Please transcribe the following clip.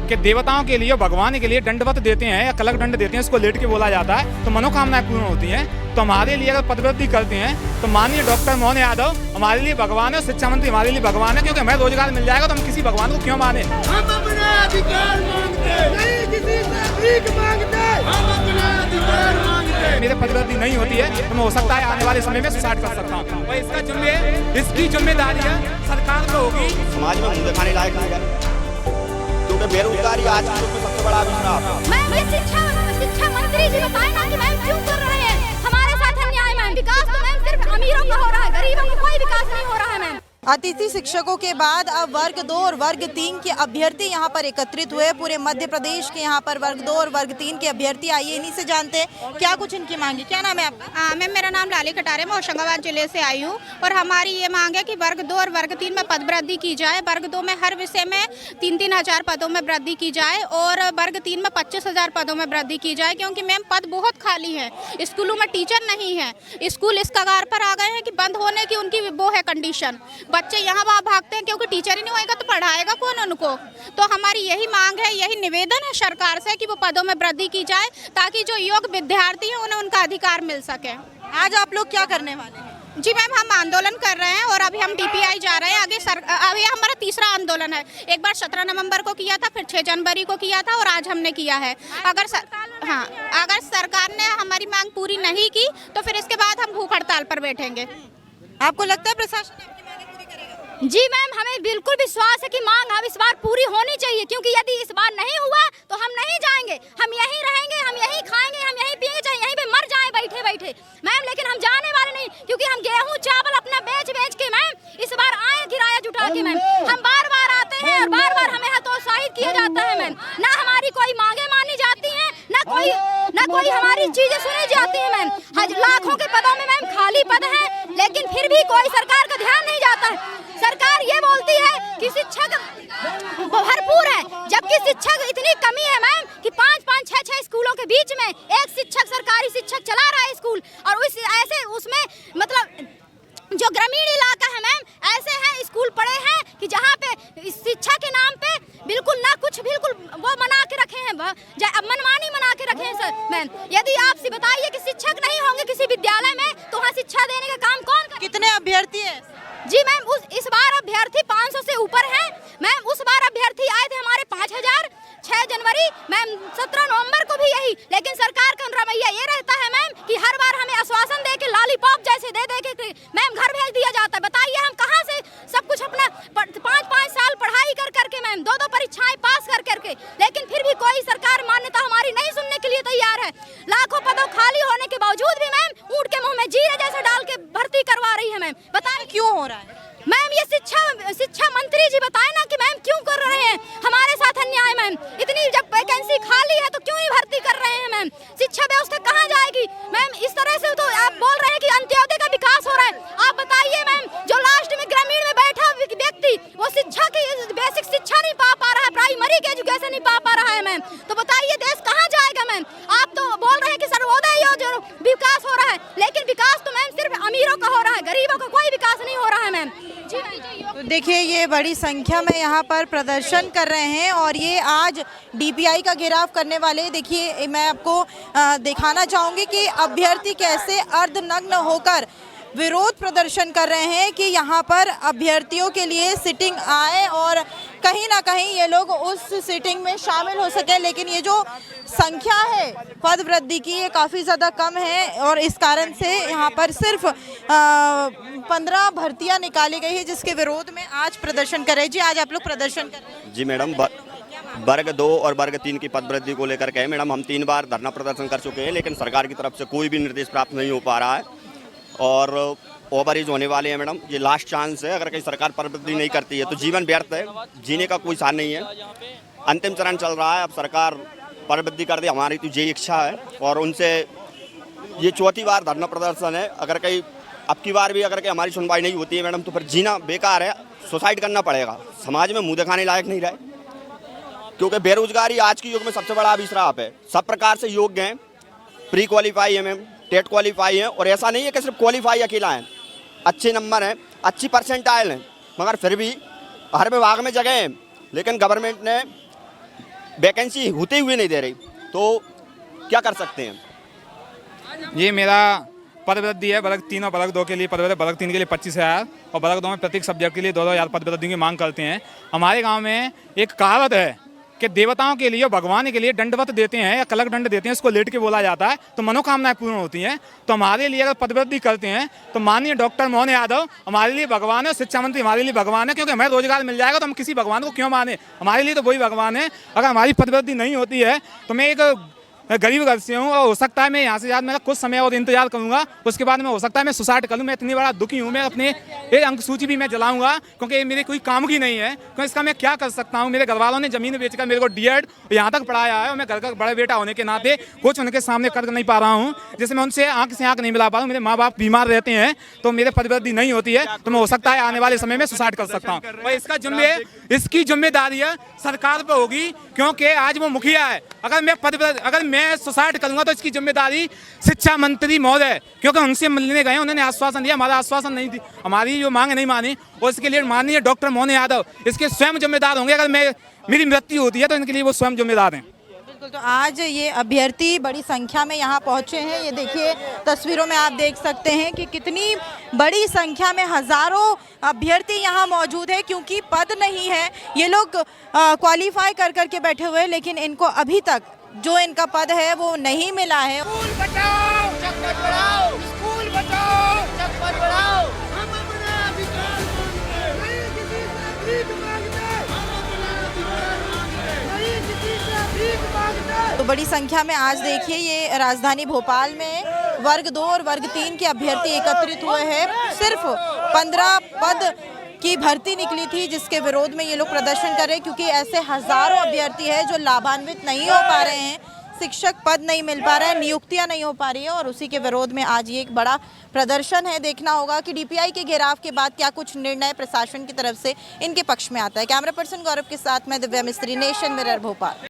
कि देवताओं के लिए, भगवान के लिए दंडवत देते हैं या कलक दंड देते हैं, इसको लेट के बोला जाता है, तो मनोकामनाएं पूर्ण होती हैं। तो हमारे लिए अगर पदवृद्धि करते हैं तो माननीय डॉक्टर मोहन यादव हमारे लिए भगवान है, शिक्षा मंत्री हमारे लिए भगवान है, क्योंकि हमें रोजगार मिल जाएगा तो हम किसी भगवान को क्यों माने। हम अपना अधिकार मांगते नहीं, किसी से भीख मांगते, हम अपना अधिकार मांगते। मेरे पदवृद्धि नहीं होती है तो मैं हो सकता है आने वाले समय में सुसाइड कर सकता हूँ, और इसकी जिम्मेदारी है सरकार को होगी। समाज में मुंह दिखाने लायक नहीं है, क्योंकि बेरोजगारी आज के युग में सबसे बड़ा अभिशाप है। मैम ये शिक्षा मंत्री जी बताए ना कि मैम क्यों कर रहे हैं हमारे साथ अन्याय। मैम विकास तो मैम सिर्फ अमीरों का हो रहा है, गरीबों का कोई विकास नहीं हो रहा है। मैम अतिथि शिक्षकों के बाद अब वर्ग 2 और वर्ग 3 के अभ्यर्थी यहाँ पर एकत्रित हुए। पूरे मध्य प्रदेश के यहाँ पर वर्ग 2 और वर्ग 3 के अभ्यर्थी आइए, इन्हीं से जानते हैं क्या कुछ इनकी मांगी। क्या नाम है आपका? मैम मेरा नाम लाली कटारे, मैं होशंगाबाद जिले से आई हूँ और हमारी ये मांग है कि वर्ग 2 और वर्ग 3 में पद वृद्धि की जाए। वर्ग 2 में हर विषय में 3-3 हज़ार पदों में वृद्धि की जाए और वर्ग 3 में 25,000 पदों में वृद्धि की जाए, क्योंकि मैम पद बहुत खाली है, स्कूलों में टीचर नहीं है, स्कूल इस कगार पर आ गए हैं कि बंद होने की उनकी वो है कंडीशन। बच्चे यहाँ वहाँ भागते हैं क्योंकि टीचर ही नहीं होएगा तो पढ़ाएगा कौन उनको। तो हमारी यही मांग है, यही निवेदन है सरकार से कि वो पदों में वृद्धि की जाए ताकि जो योग्य विद्यार्थी हैं उन्हें उनका अधिकार मिल सके। आज आप लोग क्या करने वाले हैं? जी मैम हम आंदोलन कर रहे हैं और अभी हम DPI जा रहे हैं आगे। अभी हमारा तीसरा आंदोलन है, एक बार 17 नवंबर को किया था, फिर 6 जनवरी को किया था और आज हमने किया है। अगर सरकार ने हमारी मांग पूरी नहीं की तो फिर इसके बाद हम भूख हड़ताल पर बैठेंगे। आपको लगता है प्रशासन आपकी मांगें पूरी करेगा? जी मैम हमें बिल्कुल विश्वास है कि मांग हम इस बार पूरी होनी चाहिए, क्योंकि यदि इस बार नहीं हुआ तो हम नहीं जाएंगे, हम यहीं रहेंगे, हम यहीं खाएंगे, हम यहीं पिएंगे, चाहे यहीं पे मर जाएं बैठे बैठे मैम, लेकिन हम जाने वाले नहीं, क्योंकि हम गेहूं चावल अपना बेच के मैम इस बार आए किराया जुटा के मैम। हम बार बार आते हैं और बार बार हमें हतोत्साहित किया जाता है मैम, ना हमारी कोई मांगे मानी जाती है, ना कोई हमारी चीजें सुनी जाती है मैम। लाखों के पदों में मैम खाली पद है, लेकिन फिर भी कोई सरकार का ध्यान नहीं जाता है। सरकार ये बोलती है कि शिक्षक भरपूर है, जबकि शिक्षक इतनी कमी है मैम कि 5-5, 6-6 स्कूलों के बीच में एक शिक्षक, सरकारी शिक्षक चला रहा है स्कूल, और उसमें मतलब जो ग्रामीण इलाका है मैम, ऐसे हैं स्कूल पड़े हैं कि जहाँ पे शिक्षा के नाम पे बिल्कुल ना कुछ, बिल्कुल वो बना के रखे हैं, मनमानी बना के रखे हैं सर मैम। यदि आप बताइए कि शिक्षक नहीं होंगे किसी विद्यालय में तो वहाँ शिक्षा देने का काम कौन करेगा? कितने अभ्यर्थी है? जी मैम इस बार अभ्यर्थी 500 से ऊपर हैं मैम। उस बार अभ्यर्थी आए थे हमारे 5,000 6 जनवरी मैम, 17 नवंबर को भी यही, लेकिन सरकार का रवैया ये रहता है मैम कि हर बार हमें आश्वासन दे के लॉलीपॉप जैसे दे के मैम घर भेज दिया जाता है। बताइए हम कहाँ से सब कुछ अपना 5-5 साल पढ़ाई करके मैम, 2-2 परीक्षाएं पास करके, लेकिन फिर भी कोई सरकार मान्यता हमारी नहीं सुनने के लिए तैयार है। लाखों पदों खाली होने के बावजूद भी मैम ऊँट के मुँह में जीरे जैसे डाल के भर्ती करवा रही है मैम। बताइए क्यों हो रहा है? मैम ये शिक्षा मंत्री जी बताए ना कि मैम क्यों कर रहे हैं हमारे साथ अन्याय मैम। इतनी जब वैकेंसी खाली है तो क्यों नहीं भर्ती कर रहे हैं मैम? शिक्षा व्यवस्था कहाँ जाएगी मैम? इस तरह से तो आप बोल रहे हैं कि अंत्योदय का विकास हो रहा है। आप बताइए मैम, जो लास्ट में ग्रामीण में बैठा व्यक्ति वो शिक्षा की बेसिक शिक्षा नहीं पा रहा है, प्राइमरी की एजुकेशन नहीं पा रहा है मैम, तो बताइए देश कहाँ जाएगा मैम? आप तो बोल रहे हैं कि सर्वोदय योजना विकास हो रहा है, लेकिन विकास तो मैम सिर्फ अमीरों का हो रहा है, गरीबों का कोई विकास नहीं हो रहा है मैम। तो देखिए ये बड़ी संख्या में यहाँ पर प्रदर्शन कर रहे हैं और ये आज DPI का घेराव करने वाले। देखिए मैं आपको दिखाना चाहूँगी कि अभ्यर्थी कैसे अर्धनग्न होकर विरोध प्रदर्शन कर रहे हैं कि यहाँ पर अभ्यर्थियों के लिए सिटिंग आए और कहीं ना कहीं ये लोग उस सिटिंग में शामिल हो सके, लेकिन ये जो संख्या है पद वृद्धि की ये काफ़ी ज़्यादा कम है और इस कारण से यहाँ पर सिर्फ 15 भर्तियाँ निकाली गई है जिसके विरोध में आज प्रदर्शन कर रहे हैं। जी आज आप लोग प्रदर्शन कर रहे हैं? जी मैडम, वर्ग 2 और वर्ग 3 की पद वृद्धि को लेकर के मैडम हम 3 बार धरना प्रदर्शन कर चुके हैं, लेकिन सरकार की तरफ से कोई भी निर्देश प्राप्त नहीं हो पा रहा है और ओवरएज होने वाले हैं मैडम। ये लास्ट चांस है, अगर कहीं सरकार पद वृद्धि नहीं करती है तो जीवन व्यर्थ है, जीने का कोई सार नहीं है। अंतिम चरण चल रहा है, अब सरकार पद वृद्धि कर दे, हमारी तो यही इच्छा है। और उनसे ये 4थी बार धरना प्रदर्शन है, अगर कहीं अब की बार भी अगर कहीं हमारी सुनवाई नहीं होती है मैडम तो फिर जीना बेकार है, सुसाइड करना पड़ेगा। समाज में मुँह दिखाने लायक नहीं रहे, क्योंकि बेरोजगारी आज के युग में सबसे बड़ा अभिशाप है। सब प्रकार से योग्य हैं, प्री क्वालिफाई है मैम, टेट क्वालिफाई है, और ऐसा नहीं है कि सिर्फ क्वालिफाई अकेला है, अच्छे नंबर हैं, अच्छी परसेंटाइल हैं, मगर फिर भी हर विभाग में जगह है। लेकिन गवर्नमेंट ने वैकेंसी होते हुए नहीं दे रही, तो क्या कर सकते हैं? ये मेरा पद वृद्धि है वर्ग 3 और वर्ग 2 के लिए पद वृद्धि, वर्ग 3 के लिए 25,000 और वर्ग 2 में प्रत्येक सब्जेक्ट के लिए 2,000 पद वृद्धि की मांग करते हैं। हमारे गांव में एक कहावत है कि देवताओं के लिए, भगवान के लिए दंडवत देते हैं या कलक दंड देते हैं, इसको लेट के बोला जाता है तो मनोकामनाएं पूर्ण होती हैं। तो हमारे लिए अगर पदवृद्धि करते हैं तो माननीय डॉक्टर मोहन यादव हमारे लिए भगवान है, शिक्षा मंत्री हमारे लिए भगवान है, क्योंकि हमें रोजगार मिल जाएगा तो हम किसी भगवान को क्यों माने, हमारे लिए तो वही भगवान है। अगर हमारी पदवृद्धि नहीं होती है तो मैं एक गरीब घर से हूँ और हो सकता है मैं यहाँ से मेरा कुछ समय और इंतजार करूँगा, उसके बाद में हो सकता है मैं सुसाइड कर लूँ। मैं इतनी बड़ा दुखी हूँ, मैं अपने एक अंक सूची भी मैं जलाऊंगा क्योंकि ये मेरे कोई काम की नहीं है। क्योंकि इसका मैं क्या कर सकता हूँ? मेरे घर वालों ने ज़मीन बेचकर मेरे को डीएड यहाँ तक पढ़ाया है और मैं घर का बड़ा बेटा होने के नाते कुछ उनके सामने कर नहीं पा रहा हूँ, जैसे मैं उनसे आँख से आँख नहीं मिला पा रहा हूँ। मेरे माँ बाप बीमार रहते हैं तो मेरे पदवृद्धि नहीं होती है तो मैं हो सकता है आने वाले समय में सुसाइड कर सकता हूँ। और इसकी जिम्मेदारी सरकार पर होगी, क्योंकि आज वो मुखिया है। अगर मैं सुसाइड करूंगा तो इसकी जिम्मेदारी शिक्षा मंत्री महोदय, क्योंकि उनसे मिलने गए, उन्होंने आश्वासन दिया, हमारा आश्वासन नहीं दी, हमारी जो मांग नहीं मानी और इसके लिए माननीय डॉक्टर मोहन यादव इसके स्वयं जिम्मेदार होंगे। अगर मेरी मृत्यु होती है तो इनके लिए वो स्वयं जिम्मेदार हैं। बिल्कुल, तो आज ये अभ्यर्थी बड़ी संख्या में यहाँ पहुँचे हैं। ये देखिए तस्वीरों में आप देख सकते हैं कि कितनी बड़ी संख्या में हजारों अभ्यर्थी यहाँ मौजूद है, क्योंकि पद नहीं है। ये लोग क्वालिफाई कर करके बैठे हुए हैं, लेकिन इनको अभी तक जो इनका पद है वो नहीं मिला है। स्कूल बचाओ, चक्कर बढ़ाओ, स्कूल बचाओ, चक्कर बढ़ाओ। हम अपना अधिकार मांगते हैं, नहीं किसी से भीख मांगते। हम अपना अधिकार मांगते हैं, नहीं किसी से भीख मांगते। तो बड़ी संख्या में आज देखिए ये राजधानी भोपाल में वर्ग 2 और वर्ग 3 के अभ्यर्थी एकत्रित हुए हैं। सिर्फ 15 पद की भर्ती निकली थी जिसके विरोध में ये लोग प्रदर्शन कर रहे हैं, क्योंकि ऐसे हजारों अभ्यर्थी हैं जो लाभान्वित नहीं हो पा रहे हैं, शिक्षक पद नहीं मिल पा रहा है, नियुक्तियां नहीं हो पा रही है और उसी के विरोध में आज ये एक बड़ा प्रदर्शन है। देखना होगा कि डीपीआई के घेराव के बाद क्या कुछ निर्णय प्रशासन की तरफ से इनके पक्ष में आता है। कैमरा पर्सन गौरव के साथ मैं दिव्या मिस्त्री, नेशन मिरर भोपाल।